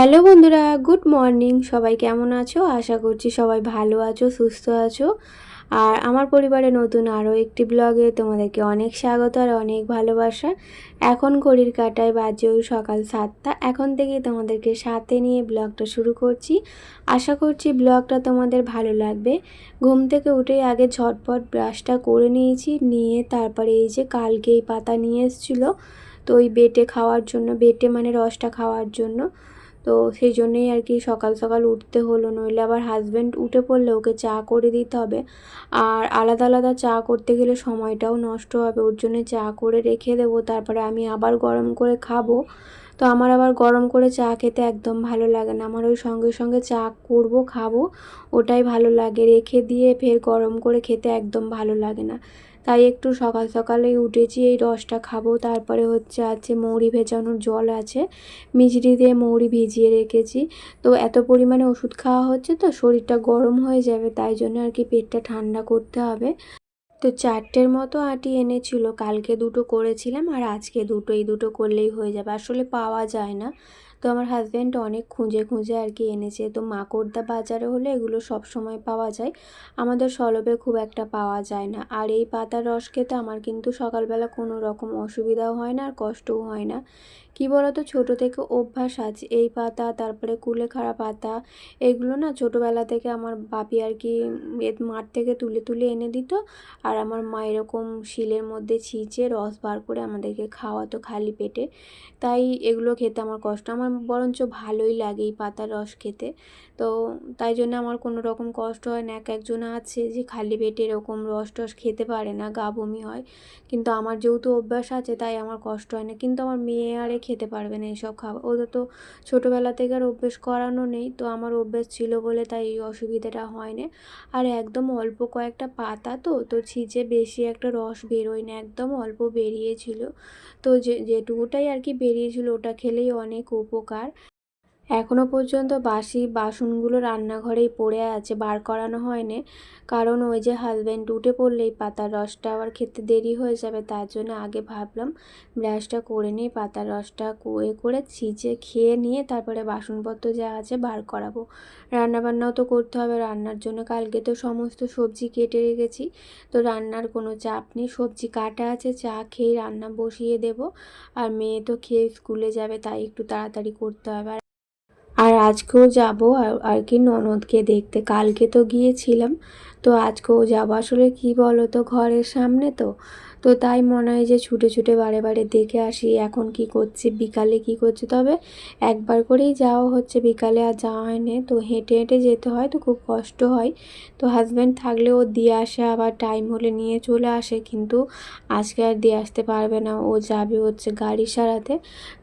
Hello বন্ধুরা, good morning. সবাই কেমন আছো? আশা করছি সবাই ভালো আছো, সুস্থ আছো। আর আমার পরিবারে নতুন আরও একটি ব্লগে তোমাদেরকে অনেক স্বাগত আর অনেক ভালোবাসা। এখন ঘড়ির কাঁটায় বাজে ওই সকাল 7টা। এখন থেকেই তোমাদেরকে সাথে নিয়ে ব্লগটা শুরু করছি। আশা করছি ব্লগটা তোমাদের ভালো লাগবে। ঘুম থেকে উঠেই আগে ঝটপট ব্রাশটা করে নিয়েছি, নিয়ে তারপরে এই যে কালকে এই পাতা নিয়ে এসেছিলো, তো ওই বেটে খাওয়ার জন্য, বেটে মানে রসটা খাওয়ার জন্য। তো সেই জন্যেই আর কি সকাল সকাল উঠতে হলো, নইলে আবার হাজব্যান্ড উঠে পড়লে ওকে চা করে দিতে হবে। আর আলাদা আলাদা চা করতে গেলে সময়টাও নষ্ট হবে, ওর জন্য চা করে রেখে দেবো, তারপরে আমি আবার গরম করে খাবো। তো আমার আবার গরম করে চা খেতে একদম ভালো লাগে না, আমার ওই সঙ্গে সঙ্গে চা করব খাবো ওটাই ভালো লাগে, রেখে দিয়ে ফের গরম করে খেতে একদম ভালো লাগে না। তাই একটু সকাল সকালেই উঠেছি, এই রসটা খাবো। তারপরে আছে মৌরি ভেজানোর জল আছে, মিষ্টি দিয়ে মৌরি ভিজিয়ে রেখেছি। তো এত পরিমাণে ওষুধ খাওয়া হচ্ছে তো শরীরটা গরম হয়ে যাবে, তাই জন্য আর কি পেটটা ঠান্ডা করতে হবে। তো 4টের মতো আটি এনেছিল, কালকে 2টো করেছিলাম আর আজকে 2টো, এই 2টো করলেই হয়ে যাবে, আসলে পাওয়া যায় না। তো আমার হাজব্যান্ড অনেক খুঁজে খুঁজে আর কি এনেছে। তো মাকড়দা বাজারে হলে এগুলো সব সময় পাওয়া যায়, আমাদের সলবে খুব একটা পাওয়া যায় না। আর এই পাতার রস খেতে আমার কিন্তু সকালবেলা কোনো রকম অসুবিধাও হয় না আর কষ্টও হয় না। কি বলতো, ছোট থেকে অভ্যাস আছে এই পাতা, তারপরে কুলেখাড়া পাতা, এগুলো না ছোটোবেলা থেকে আমার বাপি আর কি মাঠ থেকে তুলে তুলে এনে দিত। আর আমার মা এরকম শিলের মধ্যে ছিঁচে রস বার করে আমাদেরকে খাওয়াতো খালি পেটে। তাই এগুলো খেতে আমার কষ্ট, আমার বরঞ্চ ভালোই লাগে এই পাতার রস খেতে। তো তাই জন্য আমার কোনো রকম কষ্ট হয় না। এক একজন আছে যে খালি পেটে এরকম রস টস খেতে পারে না, গা বমি হয়, কিন্তু আমার যেহেতু অভ্যাস আছে তাই আমার কষ্ট হয় না। কিন্তু আমার মেয়ে আরে খেতে পারবে না এইসব খাবার, ওদের তো ছোটোবেলা থেকে আর অভ্যেস করানো নেই, তো আমার অভ্যেস ছিল বলে তাই এই অসুবিধাটা হয় না। আর একদম অল্প কয়েকটা পাতা তো তো ছিঁচে বেশি একটা রস বেরোয় না, একদম অল্প বেরিয়েছিল। তো যেটুকুটাই আর কি বেরিয়েছিল ওটা খেলেই অনেক উপকার। এখনও পর্যন্ত বাসি বাসনগুলো রান্নাঘরেই পড়ে আছে, বার করানো হয়নি, কারণ ওই যে হাজব্যান্ড উঠে পড়লেই পাতার রসটা আবার খেতে দেরি হয়ে যাবে, তার জন্য আগে ভাবলাম ব্রাশটা করে নিই, পাতার রসটা করে ছিঁচে খেয়ে নিয়ে তারপরে বাসনপত্র যা আছে বার করাবো। রান্নাবান্নাও তো করতে হবে, রান্নার জন্য কালকে তো সমস্ত সবজি কেটে রেখেছি, তো রান্নার কোনো চাপ নেই, সবজি কাটা আছে, চা খেয়ে রান্না বসিয়ে দেব। আর মেয়ে তো খেয়ে স্কুলে যাবে, তাই একটু তাড়াতাড়ি করতে হবে। আর আজকেও যাব আর কি ননদকে দেখতে, কালকে তো গিয়েছিলাম, তো আজকেও যাব। আসলে কি বলো তো, ঘরের সামনে তো তো তাই মনে হয় যে ছুটে ছুটে বারে বারে দেখে আসি এখন কি করছে, বিকালে কি করছে। তবে একবার করেই যাওয়া হচ্ছে, বিকালে আর যাওয়া হয় না, তো হেঁটে হেঁটে যেতে হয় তো খুব কষ্ট হয়। তো হাজব্যান্ড থাকলে ও দিয়ে আসে, আবার টাইম হলে নিয়ে চলে আসে, কিন্তু আজকে আর দিয়ে আসতে পারবে না, ও যাবে হচ্ছে গাড়ি সারাতে।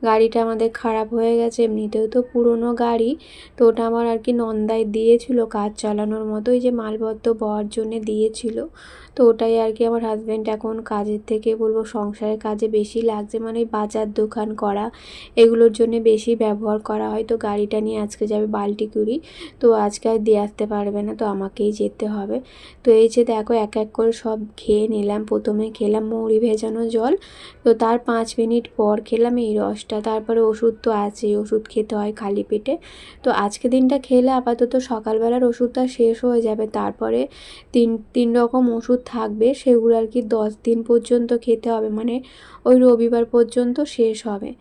গাড়িটা আমাদের খারাপ হয়ে গেছে, এমনিতেও তো পুরনো গাড়ি, তো ওটা আমার আর কি নন্দায় দিয়েছিল কাজ চালানোর মতো, ওই যে মালপত্র বওয়ার জন্যে দিয়েছিল। তো ওটাই আর কি আমার হাজব্যান্ড এখন কাজের থেকে বলবো সংসারের কাজে বেশি লাগছে, মানে বাজার দোকান করা এগুলোর জন্য বেশি ব্যবহার করা হয়। তো গাড়িটা নিয়ে আজকে যাবে বাল্টিকুড়ি, তো আজকে আর দিয়ে আসতে পারবে না, তো আমাকেই যেতে হবে। তো এই যে দেখো এক এক করে সব খেয়ে নিলাম। প্রথমে খেলাম মৌরি ভেজানো জল, তো তার 5 মিনিট পর খেলাম এই রসটা, তারপরে ওষুধ তো আছেই, ওষুধ খেতে হয় খালি পেটে। তো আজকে দিনটা খেলে আপাতত সকালবেলার ওষুধটা শেষ হয়ে যাবে, তারপরে তিন তিন রকম ওষুধ থাকবে, সেগুলো আর কি 10 দিন পর্যন্ত খেতে হবে, মানে ওই রবিবার পর্যন্ত শেষ হবে।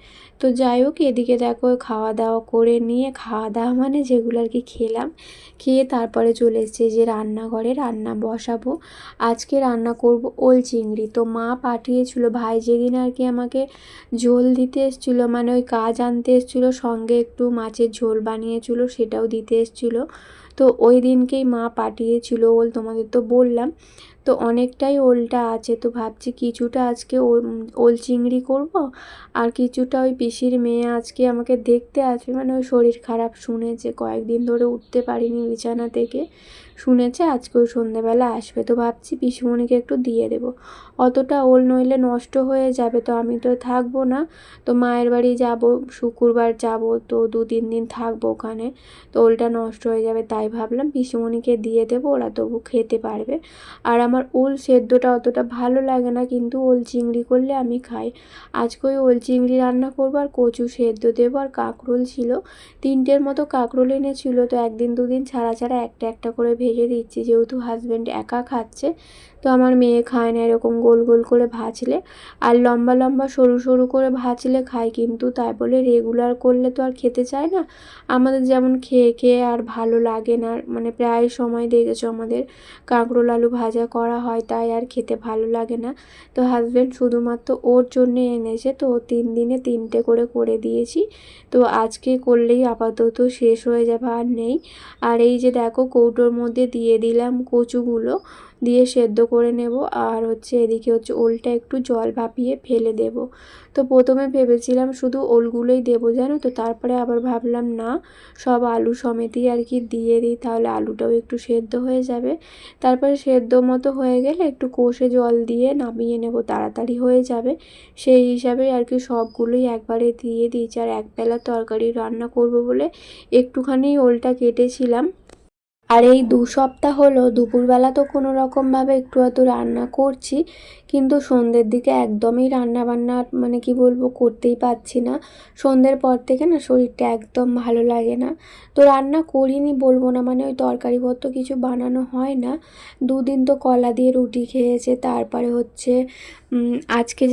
তো যাই হোক, এদিকে দেখো খাওয়া দাওয়া করে নিয়ে, খাওয়া দাওয়া মানে যেগুলো আর কি খেলাম, খেয়ে তারপরে চলে এসেছে যে রান্নাঘরে রান্না বসাবো। আজকে রান্না করব ওল চিংড়ি। তো মা পাঠিয়েছিল, ভাই যেদিন আর কি আমাকে ঝোল দিতে এসেছিলো, মানে ওই কাজ আনতে এসেছিলো, সঙ্গে একটু মাছের ঝোল বানিয়েছিল সেটাও দিতে এসেছিলো। তো ওই দিনকেই মা পাঠিয়েছিল ওল, তোমাদের তো বললাম। তো অনেকটাই ওলটা আছে, তো ভাবছি কিছুটা আজকে ওল চিংড়ি করব, আর কিছুটা ওই পিসির মেয়ে আজকে আমাকে দেখতে আসবে, মানে ওই শরীর খারাপ শুনেছে, কয়েকদিন ধরে উঠতে পারিনি বিছানা থেকে, শুনেছে আজকে ওই সন্ধ্যেবেলা আসবে, তো ভাবছি পিসিমণিকে একটু দিয়ে দেবো। অতটা ওল নইলে নষ্ট হয়ে যাবে, তো আমি তো থাকবো না, তো মায়ের বাড়ি যাব, শুক্রবার যাব, তো 2-3 দিন থাকবো ওখানে, তো ওলটা নষ্ট হয়ে যাবে, তাই ভাবলাম পিসিমণিকে দিয়ে দেবো, ওরা তবু খেতে পারবে। আর আমার ওল সেদ্ধটা অতটা ভালো লাগে না, কিন্তু ওল চিংড়ি করলে আমি খাই। আজকে ওই ওল চিংড়ি রান্না করবো আর কচু সেদ্ধ দেবো, আর কাঁকরোল ছিল 3টের মতো কাঁকরোল এনেছিল, তো একদিন দুদিন ছাড়া ছাড়া একটা একটা করে ভেজে দিচ্ছি, যেহেতু হাজব্যান্ড একা খাচ্ছে, তো আমার মেয়ে খায় না এরকম গোল গোল করে ভাজলে। আর লম্বা লম্বা সরু সরু করে ভাজলে খায়, কিন্তু তাই বলে রেগুলার করলে তো আর খেতে চায় না। আমাদের যেমন খেয়ে খেয়ে আর ভালো লাগে না, মানে প্রায় সময় দেখেছো আমাদের কাঁকরোল আলু ভাজা করা হয়, তাই আর খেতে ভালো লাগে না। তো হাজব্যান্ড শুধুমাত্র ওর জন্যে এনেছে, তো 3 দিনে 3টে করে করে দিয়েছি। তো আজকে করলেই আপাতত শেষ হয়ে যাবে, আর নেই। আর এই যে দেখো কৌটোর মধ্যে দিয়ে দিলাম কচুগুলো, দিয়ে সেদ্ধ করে নেব। আর হচ্ছে এদিকে হচ্ছে ওলটা একটু জল ভাপিয়ে ফেলে দেব। তো প্রথমে ভেবেছিলাম শুধু ওলগুলোই দেবো জানো তো, তারপরে আবার ভাবলাম না, সব আলু সমেতই আর কি দিয়ে দিই, তাহলে আলুটাও একটু সেদ্ধ হয়ে যাবে। তারপরে সেদ্ধ মতো হয়ে গেলে একটু কষে জল দিয়ে নামিয়ে নেব, তাড়াতাড়ি হয়ে যাবে। সেই হিসাবে আর কি সবগুলোই একবারে দিয়ে দিয়েছি। আর একবেলা তরকারি রান্না করব বলে একটুখানি ওলটা কেটেছিলাম। আর এই 2 সপ্তাহ হলো দুপুরবেলা তো কোনো রকমভাবে একটু আধটু রান্না করছি, কিন্তু সন্ধ্যের দিকে একদমই রান্না বান্না মানে কি বলবো করতেই পারছি না। সন্ধ্যের পর থেকে না শরীরটা একদম ভালো লাগে না। তো রান্না করিনি বলবো না, মানে ওই তরকারিপত্র কিছু বানানো হয় না। 2 দিন তো কলা দিয়ে রুটি খেয়েছে, তারপরে হচ্ছে আজকে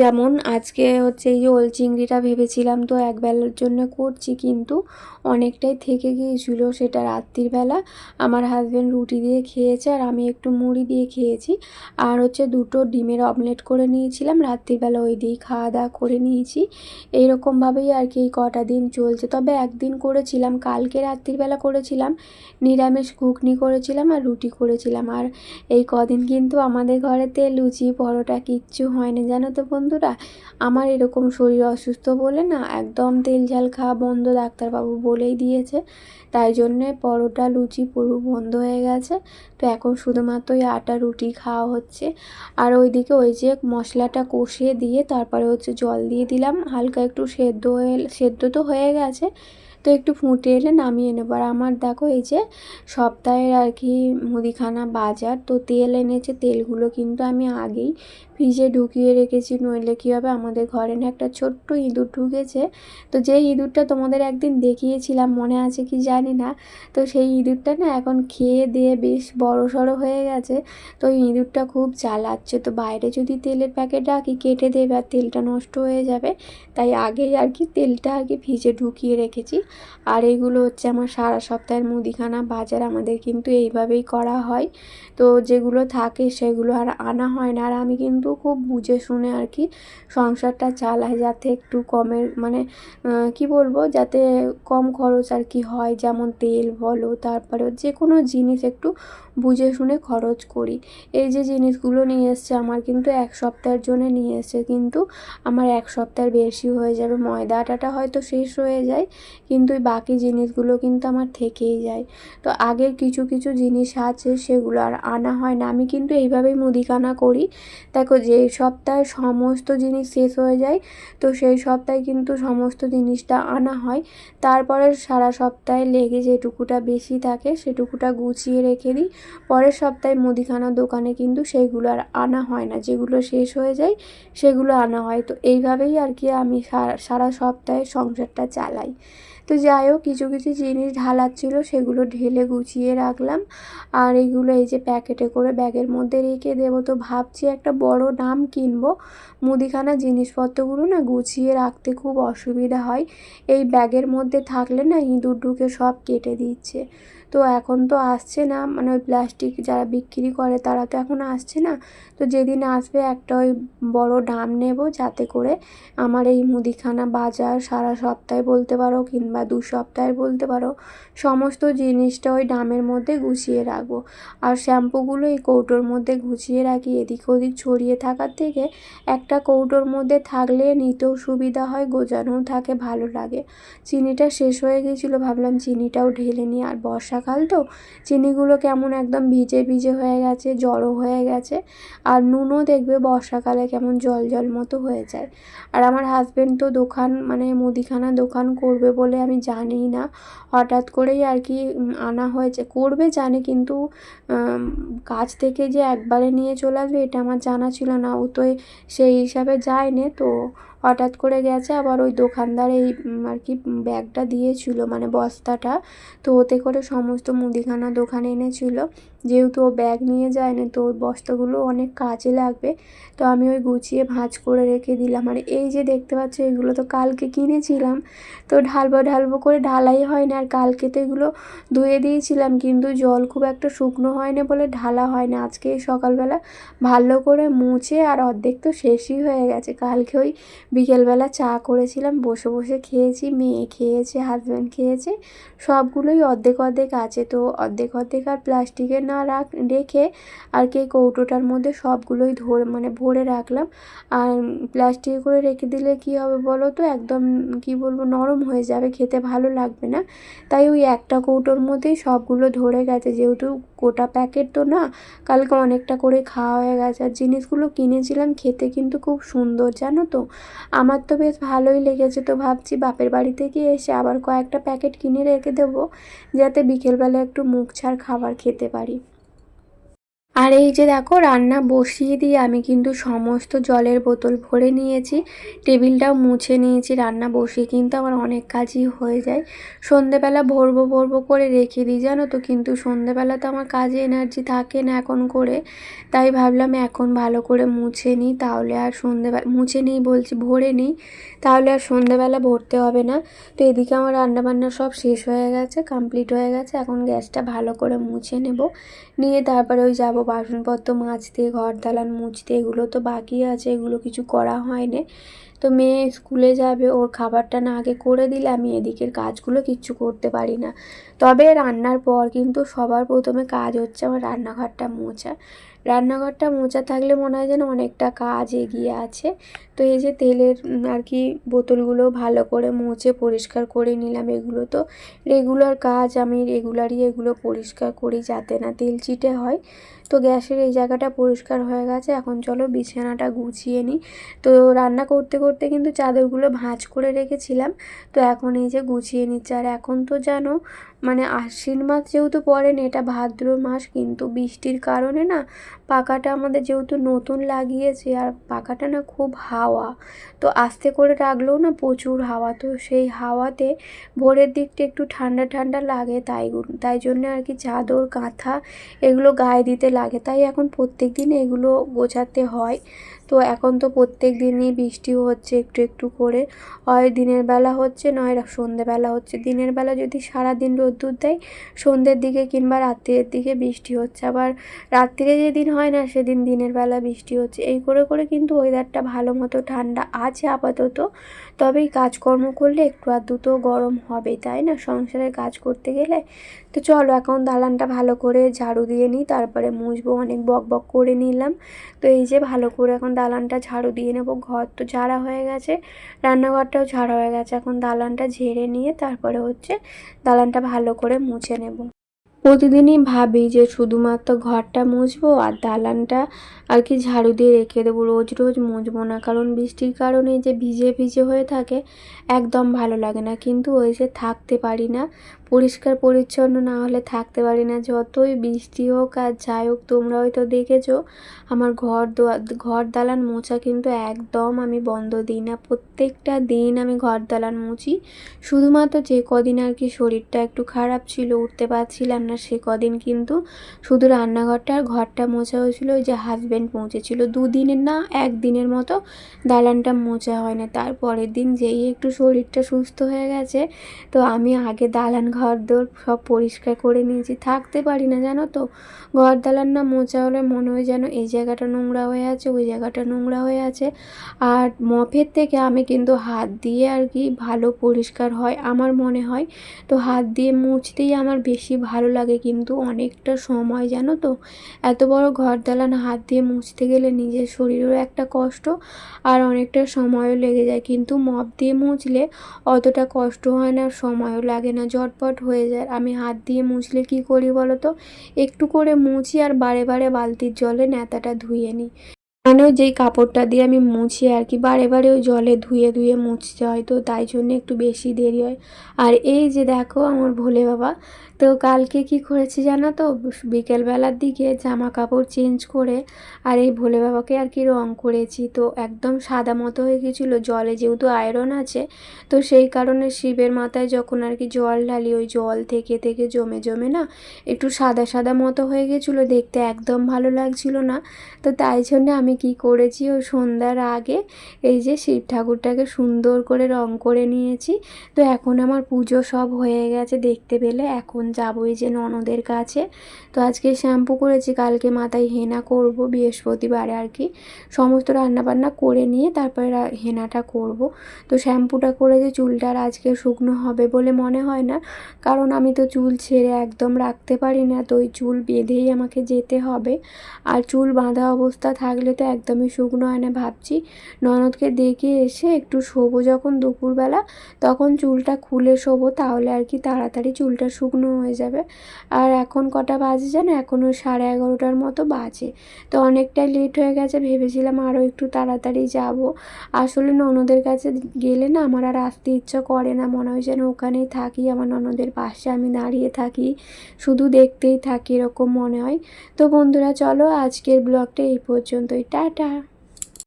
হচ্ছে এই যে ওল চিংড়িটা ভেবেছিলাম তো একবেলার জন্য করছি, কিন্তু অনেকটাই থেকে গিয়েছিলো সেটা রাত্রিবেলা। আমার হাজব্যান্ড রুটি দিয়ে খেয়েছে আর আমি একটু মুড়ি দিয়ে খেয়েছি। আর হচ্ছে 2টো ডিমের অমলেট করে নিয়েছিলাম রাত্রিবেলা, ওই দিয়েই খাওয়া দাওয়া করে নিয়েছি। এইরকমভাবেই আর কি এই কটা দিন চলছে। তবে একদিন করেছিলাম, কালকে রাত্রিবেলা করেছিলাম নিরামিষ ঘুগনি করেছিলাম আর রুটি করেছিলাম। আর এই কদিন কিন্তু আমাদের ঘরেতে লুচি পরোটা কিচ্ছু হয়নি জানো তো বন্ধুরা। আমার এরকম শরীর অসুস্থ বলে না একদম তেল ঝাল খাওয়া বন্ধ, ডাক্তারবাবু বলেই দিয়েছে। তাই জন্যে পরোটা লুচি পুরো বন্ধ হয়ে গেছে। তো এখন শুধুমাত্র ওই আটা রুটি খাওয়া হচ্ছে। আর ওইদিকে ওই যে মশলাটা কষিয়ে দিয়ে তারপরে হচ্ছে জল দিয়ে দিলাম, হালকা একটু সেদ্ধ তো হয়ে গেছে, তো একটু ফুটে এলে নামিয়ে নেবো। আর আমার দেখো এই যে সপ্তাহের আর কি মুদিখানা বাজার, তো তেল এনেছে, তেলগুলো কিন্তু আমি আগেই ফ্রিজে ঢুকিয়ে রেখেছি, নইলে কী হবে আমাদের ঘরে না একটা ছোট্ট ইঁদুর ঢুকেছে। তো যেই ইঁদুরটা তোমাদের একদিন দেখিয়েছিলাম মনে আছে কি জানি না, তো সেই ইঁদুরটা না এখন খেয়ে দিয়ে বেশ বড় সড়ো হয়ে গেছে। তো ইঁদুরটা খুব জ্বালাচ্ছে, তো বাইরে যদি তেলের প্যাকেট রাখি কেটে দেবে আর তেলটা নষ্ট হয়ে যাবে, তাই আগেই আর কি তেলটা আর কি ফ্রিজে ঢুকিয়ে রেখেছি। আর এইগুলো হচ্ছে আমার সারা সপ্তাহের মুদিখানা বাজার, আমাদের কিন্তু এইভাবেই করা হয়। তো যেগুলো থাকে সেগুলো আর আনা হয় না। আর আমি কিন্তু খুব বুঝে শুনে আর কি সংসারটা চালাই, যাতে একটু কমের মানে কি বলবো, যাতে কম খরচ আর কি হয়, যেমন তেল বলো, তারপরে যে কোনো জিনিস একটু বুঝে শুনে খরচ করি। এই যে জিনিসগুলো নিয়ে এসছে আমার কিন্তু 1 সপ্তাহের জন্য নিয়ে এসছে, কিন্তু আমার 1 সপ্তাহের বেশি হয়ে যাবে। ময়দা আটাটা হয়তো শেষ হয়ে যায়, কিন্তু এই বাকি জিনিসগুলো কিন্তু আমার থেকেই যায়। তো আগের কিছু কিছু জিনিস আছে সেগুলো আর আনা হয় না। আমি কিন্তু এইভাবেই মুদিখানা করি। দেখো যে সপ্তাহে সমস্ত জিনিস শেষ হয়ে যায়, তো সেই সপ্তাহে কিন্তু সমস্ত জিনিসটা আনা হয়। তারপরে সারা সপ্তাহে লেগে যেটুকুটা বেশি থাকে সেটুকুটা গুছিয়ে রেখে দিই। পরের সপ্তাহে মুদিখানার দোকানে কিন্তু সেইগুলো আর আনা হয় না, যেগুলো শেষ হয়ে যায় সেগুলো আনা হয়। তো এইভাবেই আর কি আমি সারা সপ্তাহে সংসারটা চালাই। তো যাই হোক, কিছু কিছু জিনিস ঢালার ছিল সেগুলো ঢেলে গুছিয়ে রাখলাম। আর এইগুলো এই যে প্যাকেটে করে ব্যাগের মধ্যে রেখে দেবো। তো ভাবছি একটা বড় ড্রাম কিনবো, মুদিখানা জিনিসপত্রগুলো না গুছিয়ে রাখতে খুব অসুবিধা হয়। এই ব্যাগের মধ্যে থাকলে না ইঁদুর ঢুকে সব কেটে দিচ্ছে। তো এখন তো আসছে না, মানে ওই প্লাস্টিক যারা বিক্রি করে তারা তো এখন আসছে না। তো যেদিন আসবে একটা ওই বড় ড্রাম নেব, যাতে করে আমার এই মুদিখানা বাজার সারা সপ্তাহে বলতে পারো কিংবা 2 সপ্তাহের বলতে পারো সমস্ত জিনিসটা ওই ড্রামের মধ্যে গুছিয়ে রাখবো। আর শ্যাম্পুগুলো এই কৌটোর মধ্যে গুছিয়ে রাখি, এদিক ওদিক ছড়িয়ে থাকার থেকে একটা কৌটোর মধ্যে থাকলে নিতেও সুবিধা হয়, গোছানোও থাকে, ভালো লাগে। চিনিটা শেষ হয়ে গিয়েছিলো, ভাবলাম চিনিটাও ঢেলে নিই। আর বর্ষাকাল তো চিনিগুলো কেমন একদম ভিজে ভিজে হয়ে গেছে, জড়ো হয়ে গেছে। আর নুনও দেখবে বর্ষাকালে কেমন জল জল মতো হয়ে যায়। আর আমার হাজব্যান্ড তো দোকান মানে মুদিখানা দোকান করবে বলে আমি জানিই না, হঠাৎ করেই আর কি আনা হয়েছে। করবে জানে, কিন্তু কাজ থেকে যে একবারে নিয়ে চলে আসবে এটা আমার জানা ছিল না। ও তো সেই হিসাবে যায়নি, তো হঠাৎ করে গেছে। আবার ওই দোকানদার এই আর কি ব্যাগটা দিয়েছিল, মানে বস্তাটা, তো ওতে করে সমস্ত মুদিখানা দোকানে এনেছিল। যেহেতু ও ব্যাগ নিয়ে যায়নি, তো ওই বস্তাগুলো অনেক কাজে লাগবে, তো আমি ওই গুছিয়ে ভাঁজ করে রেখে দিলাম। আর এই যে দেখতে পাচ্ছ, এগুলো তো কালকে কিনেছিলাম, তো ঢালবো করে ঢালাই হয় না। আর কালকে তো এগুলো ধুয়ে দিয়েছিলাম, কিন্তু জল খুব একটা শুকনো হয়নি বলে ঢালা হয় না। আজকে সকালবেলা ভালো করে মুছে, আর অর্ধেক তো শেষই হয়ে গেছে। কালকে ওই বিকেলবেলা চা করেছিলাম, বসে বসে খেয়েছি, মেয়ে খেয়েছে, হাজব্যান্ড খেয়েছে, সবগুলোই অর্ধেক অর্ধেক আছে। তো অর্ধেক অর্ধেক আর প্লাস্টিকে না রেখে আর কি কৌটোটার মধ্যে সবগুলোই ভরে রাখলাম। আর প্লাস্টিকে করে রেখে দিলে কি হবে বলো তো, একদম কি বলবো, নরম হয়ে যাবে, খেতে ভালো লাগবে না। তাই ওই একটা কৌটোর মধ্যেই সবগুলো ধরে গেছে, যেহেতু গোটা প্যাকেট তো না, কালকে অনেকটা করে খাওয়া হয়ে গেছে। আর জিনিসগুলো কিনেছিলাম, খেতে কিন্তু খুব সুন্দর জানো তো, আমার তো বেশ ভালোই লেগেছে। তো ভাবছি বাপের বাড়ি থেকে এসে আবার কয়েকটা প্যাকেট কিনে রেখে দেবো, যাতে বিকেলবেলা একটু মুখ ছাড় খাবার খেতে পারি। আর এই যে দেখো, রান্না বসিয়ে দিয়ে আমি কিন্তু সমস্ত জলের বোতল ভরে নিয়েছি, টেবিলটাও মুছে নিয়েছি। রান্না বসিয়ে কিন্তু আমার অনেক কাজই হয়ে যায়। সন্ধেবেলা ভরবো করে রেখে দিই জানো তো, কিন্তু সন্ধেবেলা তো আমার কাজে এনার্জি থাকে না এখন করে। তাই ভাবলাম এখন ভালো করে মুছে নিই, তাহলে আর সন্ধেবেলা মুছে নিই বলছি, ভরে নিই, তাহলে আর সন্ধেবেলা ভরতে হবে না। তো এদিকে আমার রান্নাবান্না সব শেষ হয়ে গেছে, কমপ্লিট হয়ে গেছে। এখন গ্যাসটা ভালো করে মুছে নেব, নিয়ে তারপরে ওই যাব বাসনপত্র মাজতে, ঘর দালান মুছতে। এগুলো তো বাকি আছে, এগুলো কিছু করা হয়নি। তো মেয়ে স্কুলে যাবে, ওর খাবারটা না আগে করে দিলে আমি এদিকের কাজগুলো কিচ্ছু করতে পারি না। তবে রান্নার পর কিন্তু সবার প্রথমে কাজ হচ্ছে আমার রান্নাঘরটা মোছা। রান্নাঘরটা মোছা থাকলে মনে হয় যেন অনেকটা কাজ এগিয়ে আছে। তো এই যে তেলের আর কি বোতলগুলো ভালো করে মুছে পরিষ্কার করে নিলাম। এগুলো তো রেগুলার কাজ, আমি রেগুলারই এগুলো পরিষ্কার করি যাতে না তেল চিটে হয়। তো গ্যাসের এই জায়গাটা পরিষ্কার হয়ে গেছে। এখন চলো বিছানাটা গুছিয়ে নিই। তো রান্না করতে করতে কিন্তু চাদরগুলো ভাঁজ করে রেখেছিলাম, তো এখন এই যে গুছিয়ে নিচ্ছে। আর এখন তো জানো, মানে আশ্বিন মাস যেহেতু পড়েনি, এটা ভাদ্র মাস, কিন্তু বৃষ্টির কারণে না পাখাটা আমাদের যেহেতু নতুন লাগিয়েছে, আর পাখাটা না খুব হাওয়া, তো আস্তে করে রাখলেও না প্রচুর হাওয়া। তো সেই হাওয়াতে ভোরের দিকটা একটু ঠান্ডা ঠান্ডা লাগে, তাই জন্য আর কি চাদর কাঁথা এগুলো গায়ে দিতে লাগে। তাই এখন প্রত্যেক দিন এগুলো গোছাতে হয়। তো এখন তো প্রত্যেক দিনই বৃষ্টিও হচ্ছে একটু একটু করে, হয় দিনের বেলা হচ্ছে, নয় সন্ধ্যেবেলা হচ্ছে। দিনের বেলা যদি সারাদিন রোদ্দুর দেয়, সন্ধ্যের দিকে কিংবা রাত্রের দিকে বৃষ্টি হচ্ছে। আবার রাত্রিরে যেদিন হয় না, সেদিন দিনের বেলা বৃষ্টি হচ্ছে। এই করে করে কিন্তু ওয়েদারটা ভালো মতো ঠান্ডা আছে আপাতত। তবেই কাজকর্ম করলে একটু আধটু তো গরম হবে, তাই না, সংসারের কাজ করতে গেলে। তো চলো এখন দালানটা ভালো করে ঝাড়ু দিয়ে নিই, তারপরে মুছবো। অনেক বক বক করে নিলাম। তো এই যে ভালো করে এখন দালানটা ঝাড়ু দিয়ে নেব। ঘর তো ঝাড়া হয়ে গেছে, রান্নাঘরটাও ঝাড়া হয়ে গেছে। এখন দালানটা ঝেড়ে নিয়ে তারপরে হচ্ছে দালানটা ভালো করে মুছে নেব। প্রতিদিনই ভাবি যে শুধুমাত্র ঘরটা মুছবো আর দালানটা আর কি ঝাড়ু দিয়ে রেখে দেবো, রোজ রোজ মুছবো না। কারণ বৃষ্টির কারণে যে ভিজে ভিজে হয়ে থাকে, একদম ভালো লাগে না। কিন্তু ওই যে থাকতে পারি না, পরিষ্কার পরিচ্ছন্ন না হলে থাকতে পারি না, যতই বৃষ্টি হোক আর যাই হোক। তোমরা হয়তো দেখেছো আমার ঘর দালান মোছা কিন্তু একদম আমি বন্ধ দিই না। প্রত্যেকটা দিন আমি ঘর দালান মুছি। শুধুমাত্র যে কদিন আর কি শরীরটা একটু খারাপ ছিল, উঠতে পারছিলাম না, সে কদিন কিন্তু শুধু রান্নাঘরটা আর ঘরটা মোছা হয়েছিল। ওই যে হাজব্যান্ড মুছেছিল, দুদিনের না একদিনের মতো দালানটা মোছা হয় না। তারপরের দিন যেই একটু শরীরটা সুস্থ হয়ে গেছে, তো আমি আগে দালান ঘর দোর সব পরিষ্কার করে নিয়েছি। থাকতে পারি না জানো তো, ঘর দালান না মোছা হলে মনে হয় যেন এই জায়গাটা নোংরা হয়ে আছে, ওই জায়গাটা নোংরা হয়ে আছে। আর মপের থেকে আমি কিন্তু হাত দিয়ে আর কি ভালো পরিষ্কার হয় আমার মনে হয়। তো হাত দিয়ে মুছতেই আমার বেশি ভালো লাগে, কিন্তু অনেকটা সময় জানো তো, এত বড় ঘর দালান হাত দিয়ে মুছতে গেলে নিজের শরীরেরও একটা কষ্ট, আর অনেকটা সময়ও লেগে যায়। কিন্তু মপ দিয়ে মুছলে অতটা কষ্ট হয় না, সময়ও লাগে না, ঝটপট হয়ে যায়। আমি হাত দিয়ে মুছলে কি করি বলো তো, একটু করে মুছি আর বারে বারে বালতির জলে ন্যাতাটা ধুয়ে নিই। মানে যেই কাপড়টা দিয়ে আমি মুছি আর কি, বারে বারে ওই জলে ধুয়ে ধুয়ে মুছতে হয়, তো তাই জন্য একটু বেশি দেরি হয়। আর এই যে দেখো আমার ভোলে বাবা, তো কালকে কি করেছি জানো তো, বিকেলবেলার দিকে জামা কাপড় চেঞ্জ করে আর এই ভোলে বাবাকে আর কি রং করেছি, তো একদম সাদা মতো হয়ে গেছিলো। জলে যেহেতু আয়রন আছে, তো সেই কারণে শিবের মাথায় যখন আর কি জল ঢালি, ওই জল থেকে থেকে জমে জমে না একটু সাদা সাদা মতো হয়ে গেছিলো, দেখতে একদম ভালো লাগছিল না। তো তাই জন্য আমি কি করেছি, ওই সন্ধ্যার আগে এই যে শিব ঠাকুরটাকে সুন্দর করে রং করে নিয়েছি। তো এখন আমার পুজো সব হয়ে গেছে দেখতে পেলে, এখন যাবো এই যে ননদের কাছে। তো আজকে শ্যাম্পু করেছি, কালকে মাথায় হেনা করব বৃহস্পতিবারে আর কি, সমস্ত রান্নাবান্না করে নিয়ে তারপরে হেনাটা করব। তো শ্যাম্পুটা করে যে চুলটার আজকে শুকনো হবে বলে মনে হয় না, কারণ আমি তো চুল ছেড়ে একদম রাখতে পারি না, তো ওই চুল বেঁধেই আমাকে যেতে হবে। আর চুল বাঁধা অবস্থা থাকলে তো একদমই শুকনো হয় না। ভাবছি ননদকে দেখে এসে একটু শোবো যখন দুপুরবেলা, তখন চুলটা খুলে শোবো, তাহলে আর কি তাড়াতাড়ি চুলটা শুকনো হয়ে যাবে। আর এখন কটা বাজে জানো, এখন ওই 11:30টার মতো বাজে, তো অনেকটাই লেট হয়ে গেছে। ভেবেছিলাম আরও একটু তাড়াতাড়ি যাব। আসলে ননদের কাছে গেলে না আমার আর আসতে ইচ্ছা করে না, মনে হয় যেন ওখানেই থাকি, আমার ননদের পাশে আমি দাঁড়িয়ে থাকি, শুধু দেখতেই থাকি, এরকম মনে হয়। তো বন্ধুরা চলো আজকের ব্লগটা এই পর্যন্তই, টাটা।